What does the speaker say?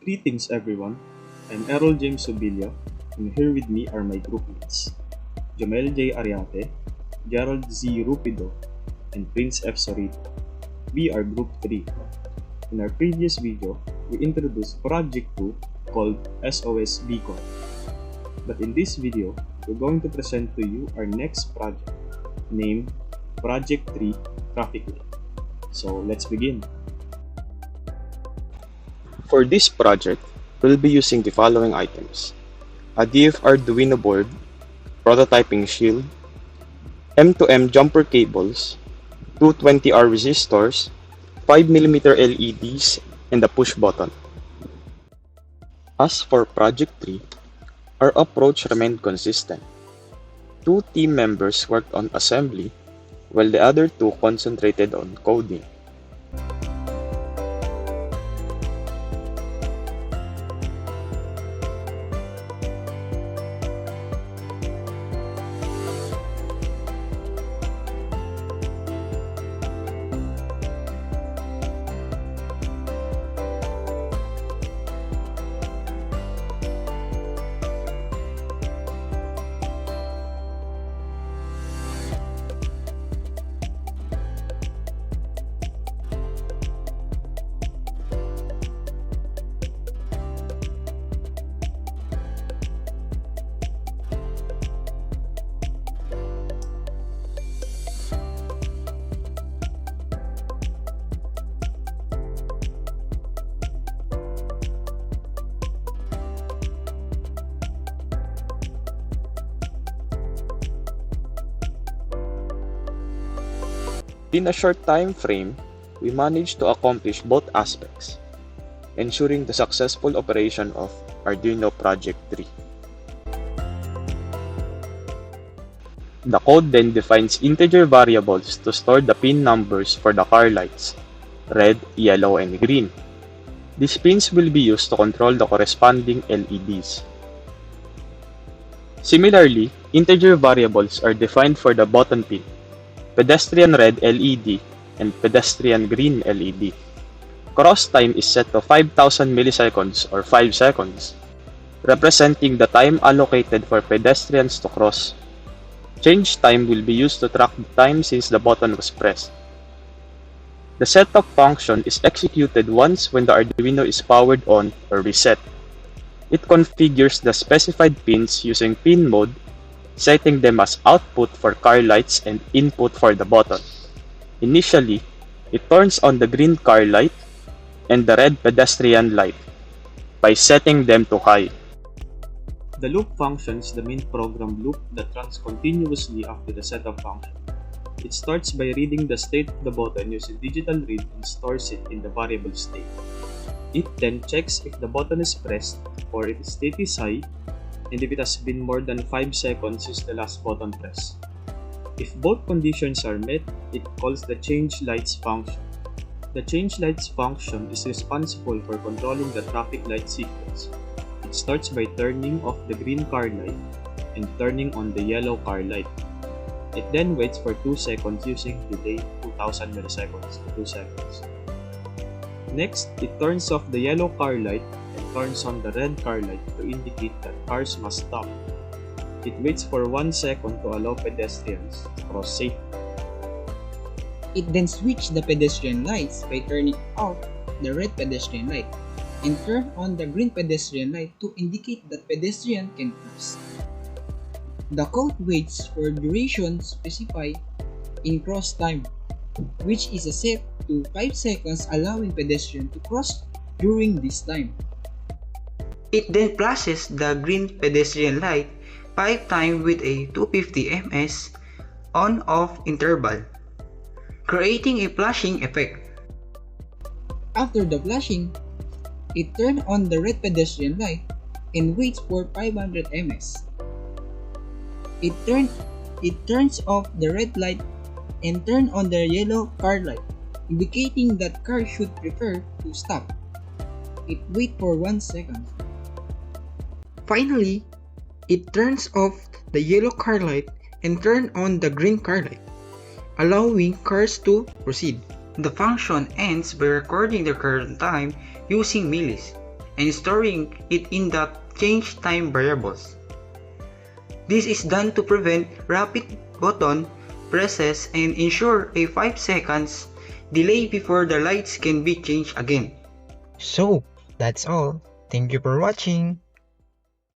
Greetings everyone, I'm Errol James Sobilia, and here with me are my groupmates, Jamel J. Ariate, Gerald Z. Rupido, and Prince F. Sorito. We are Group 3. In our previous video, we introduced Project 2 called SOS Beacon. But in this video, we're going to present to you our next project, named Project 3 Traffic Light. So let's begin. For this project, we'll be using the following items: a DF Arduino board, prototyping shield, M2M jumper cables, two 20R resistors, 5mm LEDs, and a push button. As for Project 3, our approach remained consistent. Two team members worked on assembly, while the other two concentrated on coding. In a short time frame, we managed to accomplish both aspects, ensuring the successful operation of Arduino Project 3. The code then defines integer variables to store the pin numbers for the car lights, red, yellow, and green. These pins will be used to control the corresponding LEDs. Similarly, integer variables are defined for the button pin, pedestrian red LED, and pedestrian green LED. Cross time is set to 5,000 milliseconds or 5 seconds, representing the time allocated for pedestrians to cross. Change time will be used to track the time since the button was pressed. The setup function is executed once when the Arduino is powered on or reset. It configures the specified pins using pin mode, setting them as output for car lights and input for the button. Initially, it turns on the green car light and the red pedestrian light by setting them to high. The loop function is the main program loop that runs continuously after the setup function. It starts by reading the state of the button using digital read and stores it in the variable state. It then checks if the button is pressed or if the state is high, and if it has been more than 5 seconds since the last button press. If both conditions are met, it calls the change lights function. The change lights function is responsible for controlling the traffic light sequence. It starts by turning off the green car light and turning on the yellow car light. It then waits for 2 seconds using delay 2000 milliseconds to 2 seconds. Next, it turns off the yellow car light and turns on the red car light to indicate that cars must stop. It waits for 1 second to allow pedestrians to cross safely. It then switches the pedestrian lights by turning off the red pedestrian light and turn on the green pedestrian light to indicate that pedestrian can cross. The code waits for duration specified in cross time, which is set to 5 seconds, allowing pedestrian to cross during this time. It then flashes the green pedestrian light 5 times with a 250 ms on-off interval, creating a flashing effect. After the flashing, it turns on the red pedestrian light and waits for 500 ms. It turns off the red light and turns on the yellow car light, indicating that car should prepare to stop. It waits for 1 second. Finally, it turns off the yellow car light and turns on the green car light, allowing cars to proceed. The function ends by recording the current time using millis and storing it in the change time variables. This is done to prevent rapid button presses and ensure a 5 seconds delay before the lights can be changed again. So, that's all. Thank you for watching.